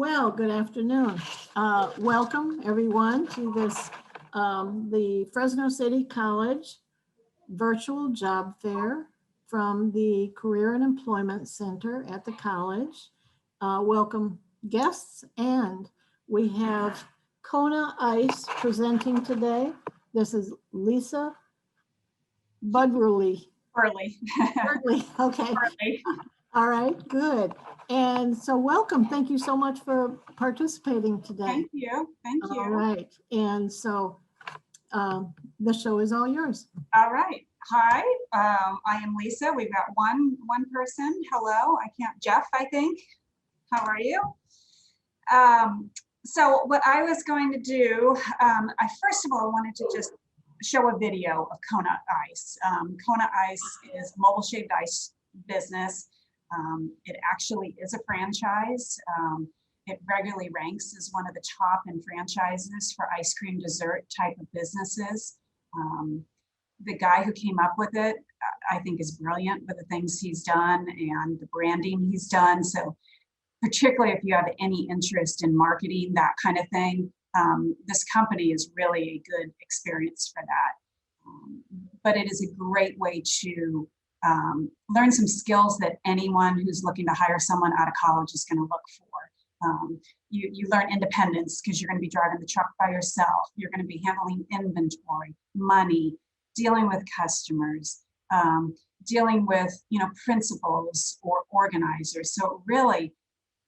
Well, good afternoon. Welcome everyone to this, the Fresno City College virtual job fair from the Career and Employment Center at the college. Welcome guests, and we have Kona Ice presenting today. This is Lisa Budgerly. Early. Budgerly, okay. Early. All right, good. And so welcome. Thank you so much for participating today. Thank you. Thank you. All right. And so the show is all yours. All right. Hi, I am Lisa. We've got one person. Hello. I can't, Jeff, I think. How are you? So what I was going to do, I first of all wanted to just show a video of Kona Ice. Kona Ice is a mobile shaved ice business. It actually is a franchise. It regularly ranks as one of the top in franchises for ice cream dessert type of businesses. The guy who came up with it, I think, is brilliant with the things he's done and the branding he's done. So particularly if you have any interest in marketing, that kind of thing, this company is really a good experience for that. But it is a great way to learn some skills that anyone who's looking to hire someone out of college is going to look for. You learn independence because you're going to be driving the truck by yourself. You're going to be handling inventory, money, dealing with customers, dealing with principals or organizers. So it really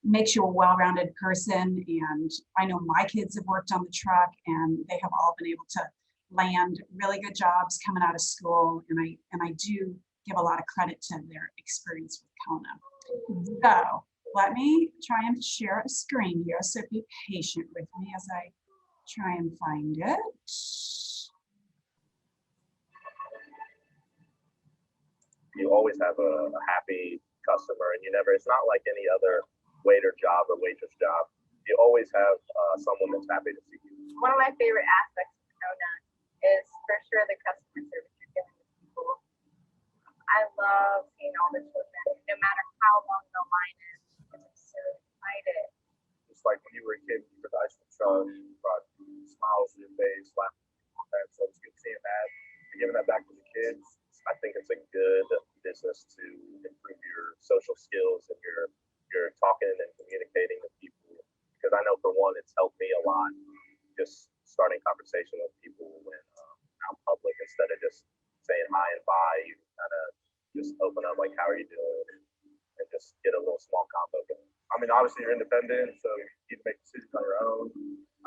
makes you a well-rounded person. And I know my kids have worked on the truck and they have all been able to land really good jobs coming out of school. And I do give a lot of credit to their experience with Kona. So let me try and share a screen here. So be patient with me as I try and find it. You always have a happy customer, and it's not like any other waiter job or waitress job. You always have someone that's happy to see you. One of my favorite aspects of Kona is for sure the customer service you're giving to people. I love seeing all the children, no matter how long the line is, because I'm so excited. It's like when you were a kid, you were the ice cream truck, you brought smiles to your face, laughing on that. So it's good seeing that and giving that back to the kids. I think it's a good business to improve your social skills and your talking and communicating with people. Because I know for one, it's helped me a lot just starting conversation with people when out in public instead of just saying hi and bye. You kind of just open up like, how are you doing? And just get a little small combo going. I mean, obviously you're independent, so you can make decisions on your own.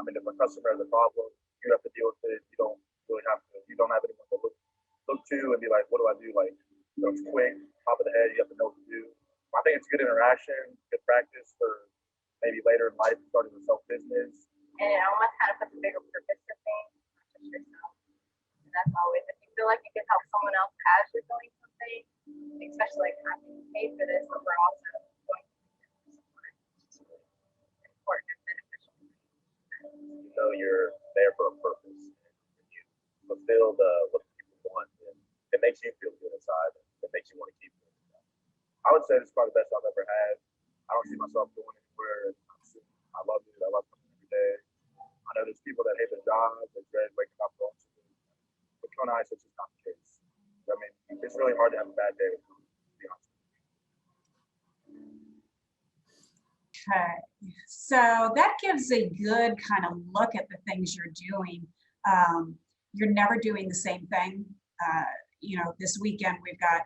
I mean, if a customer has a problem, you have to deal with it. You don't really have to. You don't have anyone to look to and be like, what do I do? Like, it's quick, top of the head. You have to know what to do. I think it's good interaction, good practice for maybe later in life starting a self-business. And it almost kind of puts a bigger purpose to things, not just yourself. And that's always, if you feel like you can help someone else as you're doing something, especially like I'm getting paid for this, but we're also going to do this for someone, which is really important and beneficial. You know you're there for a purpose. And you fulfill what people want. And it makes you feel good inside. It makes you want to keep doing it. I would say this is probably the best I've ever had. I don't see myself going anywhere. I love it. I love coming every day. I know there's people that hate their jobs, they dread waking up going to it. But Kona Ice, it's just not the case. I mean, it's really hard to have a bad day with them, to be honest. Okay, so that gives a good kind of look at the things you're doing. You're never doing the same thing. This weekend we've got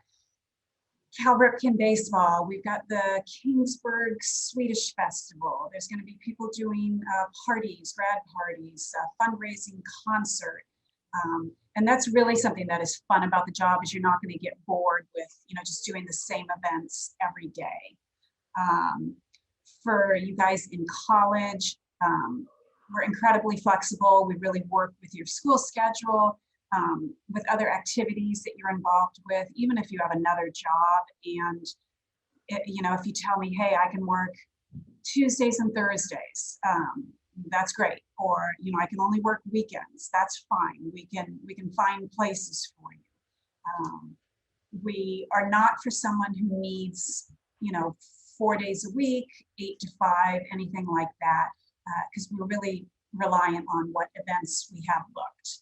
Cal Ripken baseball. We've got the Kingsburg Swedish Festival. There's going to be people doing parties, grad parties, fundraising concert. And that's really something that is fun about the job is you're not going to get bored with, just doing the same events every day. For you guys in college, we're incredibly flexible. We really work with your school schedule. With other activities that you're involved with, even if you have another job and, if you tell me, hey, I can work Tuesdays and Thursdays, that's great. Or, I can only work weekends, that's fine. We can find places for you. We are not for someone who needs, 4 days a week, 8 to 5, anything like that, because we're really reliant on what events we have booked.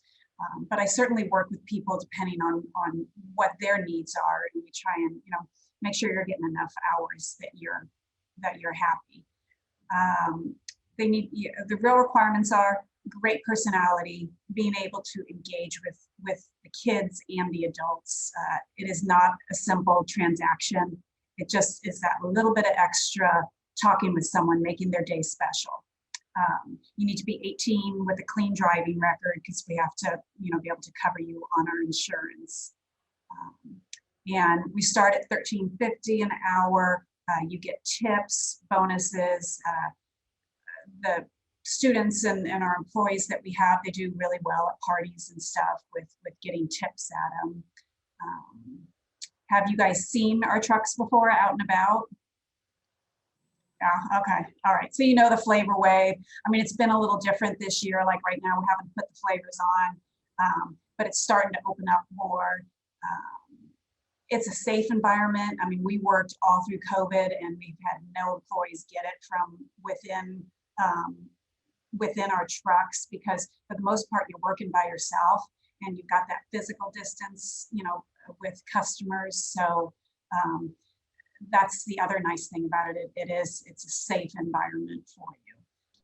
But I certainly work with people depending on what their needs are, and we try and make sure you're getting enough hours that you're happy. They need the real requirements are great personality, being able to engage with the kids and the adults. It is not a simple transaction. It just is that little bit of extra talking with someone, making their day special. You need to be 18 with a clean driving record because we have to, be able to cover you on our insurance. And we start at $13.50 an hour. You get tips, bonuses. The students and our employees that we have, they do really well at parties and stuff with getting tips at them. Have you guys seen our trucks before out and about? Yeah, okay, all right. So the Flavor Wave. I mean, it's been a little different this year. Like right now, we haven't put the flavors on, but it's starting to open up more. It's a safe environment. I mean, we worked all through COVID and we've had no employees get it from within our trucks, because for the most part, you're working by yourself and you've got that physical distance, with customers. So that's the other nice thing about it. It's a safe environment for you.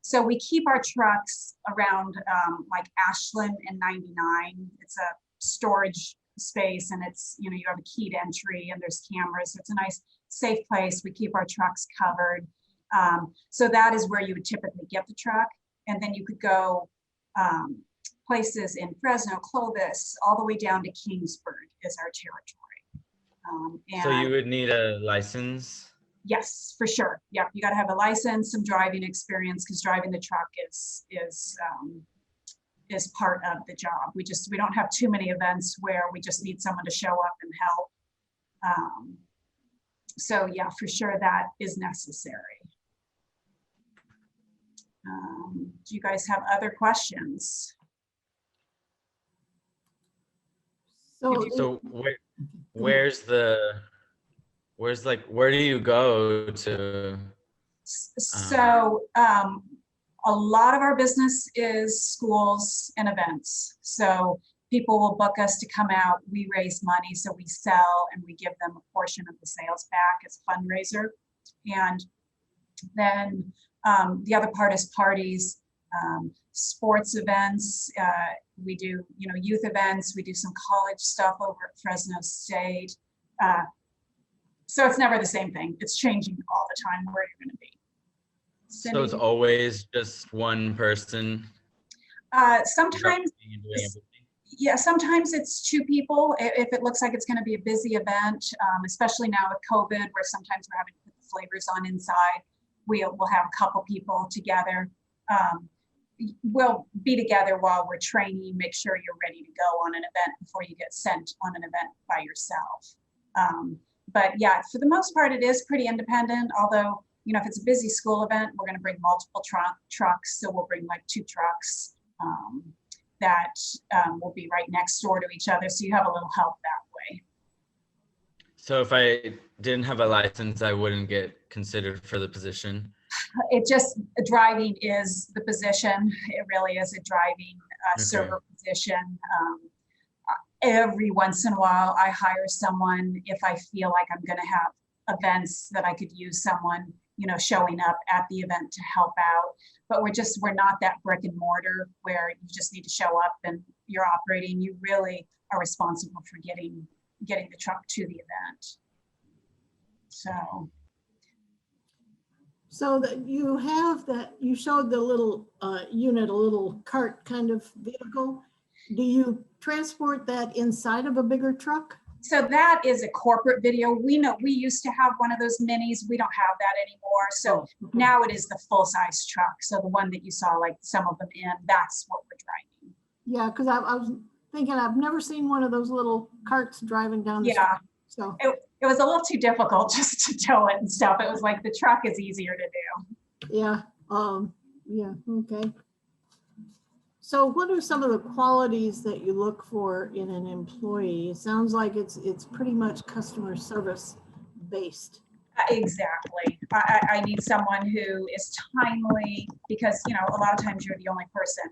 So we keep our trucks around like Ashland and 99. It's a storage space, and it's, you have a keyed entry and there's cameras. So it's a nice, safe place. We keep our trucks covered. So that is where you would typically get the truck. And then you could go places in Fresno, Clovis, all the way down to Kingsburg is our territory. So you would need a license? Yes, for sure. Yep, you got to have a license, some driving experience, because driving the truck is part of the job. We don't have too many events where we just need someone to show up and help. So yeah, for sure that is necessary. Do you guys have other questions? So, where do you go to? So a lot of our business is schools and events. So people will book us to come out. We raise money, so we sell and we give them a portion of the sales back as a fundraiser. And then the other part is parties, sports events. We do, youth events. We do some college stuff over at Fresno State. So it's never the same thing. It's changing all the time where you're going to be. Cindy? So it's always just one person? Sometimes, yeah, sometimes it's two people. If it looks like it's going to be a busy event, especially now with COVID, where sometimes we're having to put the flavors on inside, we'll have a couple people together. We'll be together while we're training, make sure you're ready to go on an event before you get sent on an event by yourself. But yeah, for the most part, it is pretty independent. Although, if it's a busy school event, we're going to bring multiple trucks. So we'll bring like 2 trucks that will be right next door to each other. So you have a little help that way. So if I didn't have a license, I wouldn't get considered for the position? It just, driving is the position. It really is a driving server position. Every once in a while, I hire someone if I feel like I'm going to have events that I could use someone, showing up at the event to help out. But we're not that brick and mortar where you just need to show up and you're operating. You really are responsible for getting the truck to the event. So that you have that, you showed the little unit, a little cart kind of vehicle. Do you transport that inside of a bigger truck? So that is a corporate video. We used to have one of those minis. We don't have that anymore. So now it is the full size truck. So the one that you saw, like some of them in, that's what we're driving. Yeah, because I was thinking I've never seen one of those little carts driving down the street. So it was a little too difficult just to tow it and stuff. It was like the truck is easier to do. Yeah. Yeah. Okay. So what are some of the qualities that you look for in an employee? It sounds like it's pretty much customer service based. Exactly. I need someone who is timely because, you know, a lot of times you're the only person.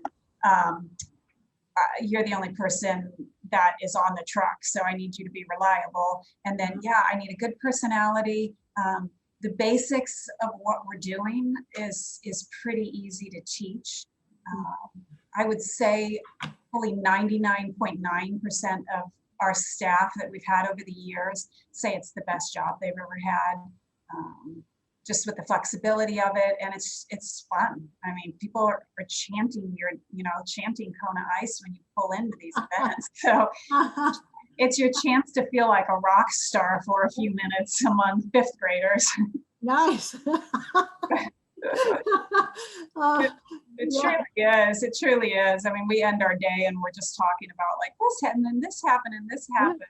You're the only person that is on the truck. So I need you to be reliable. And then, yeah, I need a good personality. The basics of what we're doing is pretty easy to teach. I would say probably 99.9% of our staff that we've had over the years say it's the best job they've ever had. Just with the flexibility of it, and it's fun. I mean, people are chanting chanting Kona Ice when you pull into these events. So it's your chance to feel like a rock star for a few minutes among fifth graders. Nice. It Yeah. truly is. It truly is. I mean, we end our day and we're just talking about like this happened and this happened and this happened.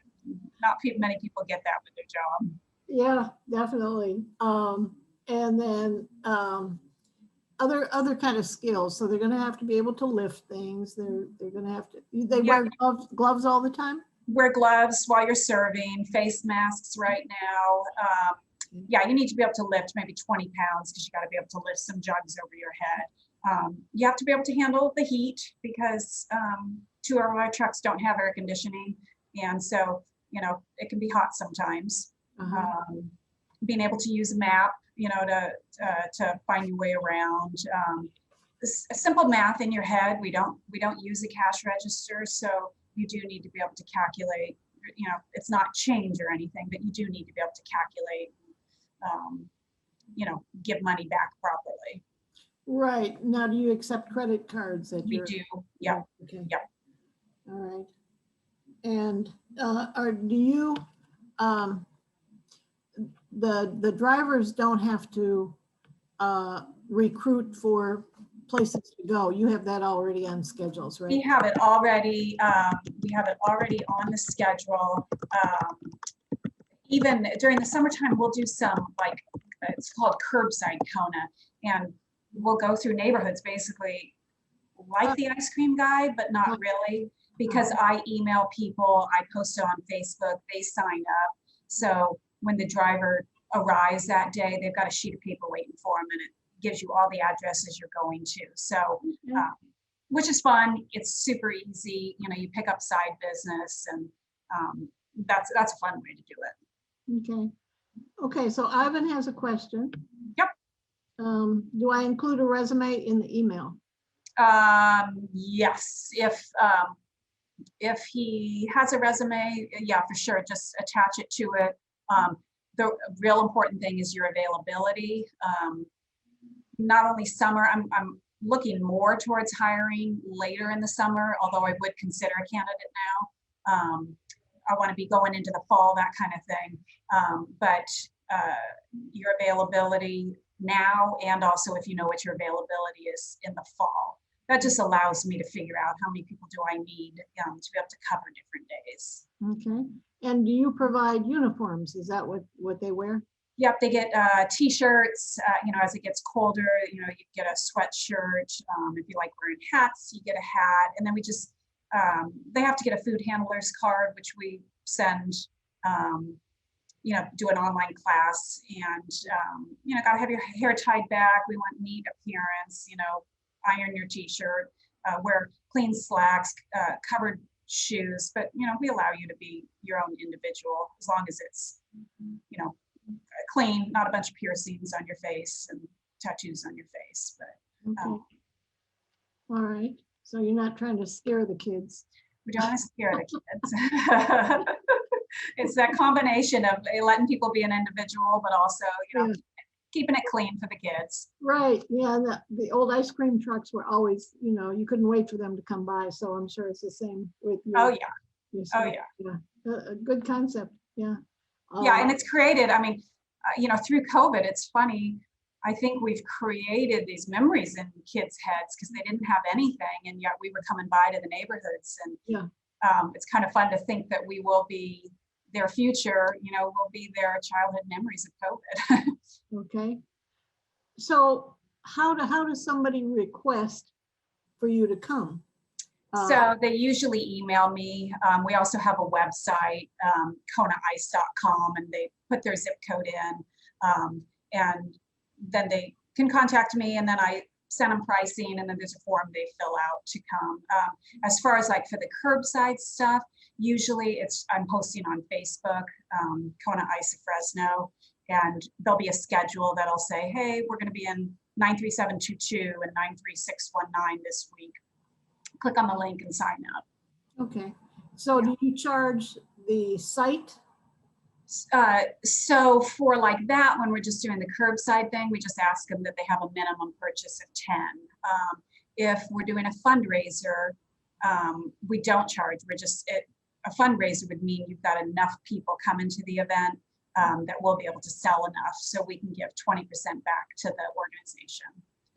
Not many people get that with their job. Yeah, definitely. And then other kind of skills. So they're going to have to be able to lift things. They're going to have to. They wear gloves all the time. Wear gloves while you're serving. Face masks right now. Yeah, you need to be able to lift maybe 20 pounds because you got to be able to lift some jugs over your head. You have to be able to handle the heat because 2 of our trucks don't have air conditioning, and so it can be hot sometimes. Being able to use a map, to find your way around. Simple math in your head. We don't use a cash register, so you do need to be able to calculate. It's not change or anything, but you do need to be able to calculate. Give money back properly. Right. Now, do you accept credit cards? We do. Yeah. Okay. Yep. All right. And do you? The drivers don't have to recruit for places to go. You have that already on schedules, right? We have it already. We have it already on the schedule. Even during the summertime, we'll do some it's called curbside Kona, and we'll go through neighborhoods basically like the ice cream guide, but not really, because I email people, I post it on Facebook, they sign up. So when the driver arrives that day, they've got a sheet of paper waiting for them, and it gives you all the addresses you're going to. So, which is fun. It's super easy. You pick up side business, and that's a fun way to do it. Okay. So Ivan has a question. Yep. Do I include a resume in the email? Yes. If he has a resume, yeah, for sure. Just attach it to it. The real important thing is your availability. Not only summer, I'm looking more towards hiring later in the summer, although I would consider a candidate now. I want to be going into the fall, that kind of thing. But your availability now, and also if you know what your availability is in the fall, that just allows me to figure out how many people do I need to be able to cover different days. Okay. And do you provide uniforms? Is that what they wear? Yep, they get t-shirts, as it gets colder, you get a sweatshirt. If you like wearing hats, you get a hat. And then we just, they have to get a food handler's card, which we send, do an online class. And, got to have your hair tied back. We want neat appearance, iron your t-shirt, wear clean slacks, covered shoes. But, we allow you to be your own individual as long as it's, clean, not a bunch of piercings on your face and tattoos on your face. But all right. So you're not trying to scare the kids. We don't want to scare the kids. It's that combination of letting people be an individual, but also, keeping it clean for the kids. Right. Yeah. The old ice cream trucks were always, you couldn't wait for them to come by. So I'm sure it's the same with you. Oh yeah. Oh yeah. Yeah. A good concept. Yeah. Yeah, and it's created. I mean, through COVID, it's funny. I think we've created these memories in kids' heads because they didn't have anything, and yet we were coming by to the neighborhoods, and it's kind of fun to think that we will be their future. Will be their childhood memories of COVID. Okay. So how does somebody request for you to come? So they usually email me. We also have a website, konaice.com, and they put their zip code in. And then they can contact me, and then I send them pricing, and then there's a form they fill out to come. As far as like for the curbside stuff, usually I'm posting on Facebook, Kona Ice of Fresno, and there'll be a schedule that'll say, hey, we're going to be in 93722 and 93619 this week. Click on the link and sign up. Okay. So do you charge the site? So for like that, when we're just doing the curbside thing, we just ask them that they have a minimum purchase of 10. If we're doing a fundraiser, we don't charge. A fundraiser would mean you've got enough people coming to the event that we'll be able to sell enough so we can give 20% back to the organization.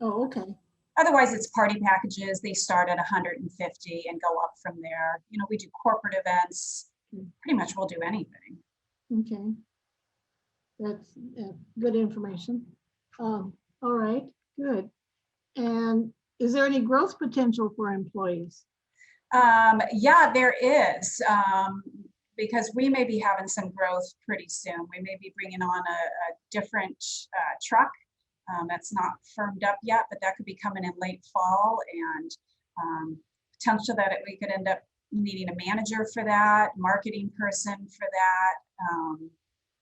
Oh, okay. Otherwise, it's party packages. They start at 150 and go up from there. You know, we do corporate events. Pretty much we'll do anything. Okay. That's good information. All right, good. And is there any growth potential for employees? Yeah, there is, because we may be having some growth pretty soon. We may be bringing on a different truck that's not firmed up yet, but that could be coming in late fall, and potential that we could end up needing a manager for that, marketing person for that.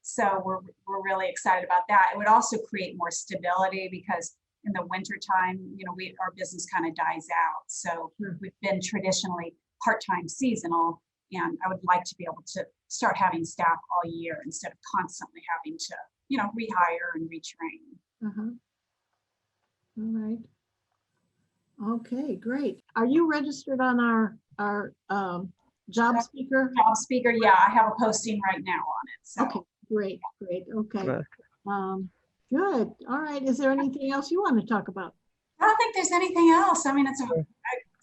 So we're really excited about that. It would also create more stability because in the winter time, you know, our business kind of dies out. So we've been traditionally part-time seasonal, and I would like to be able to start having staff all year instead of constantly having to, you know, rehire and retrain. Uh-huh. All right. Okay, great. Are you registered on our job speaker? Job speaker, yeah, I have a posting right now on it. So. Okay, great, great. Okay. Good. All right. Is there anything else you want to talk about? I don't think there's anything else. I mean, it's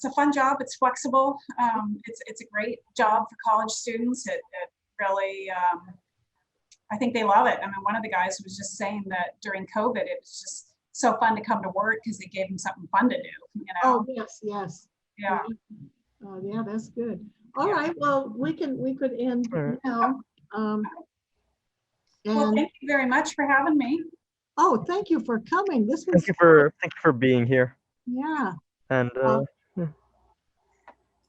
a fun job. It's flexible. It's a great job for college students. It really, I think they love it. I mean, one of the guys was just saying that during COVID, it was just so fun to come to work because it gave them something fun to do. You know? Oh, yes, yes. Yeah. Oh, yeah, that's good. All right. Well, we could end now. Well, thank you very much for having me. Oh, thank you for coming. This was thank you for being here. yeah. And All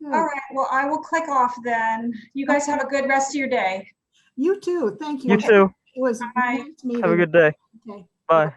right. Well, I will click off then. You guys have a good rest of your day. You too. Thank you. you too. It was Bye. nice meeting Have a good day. you. Okay. Bye.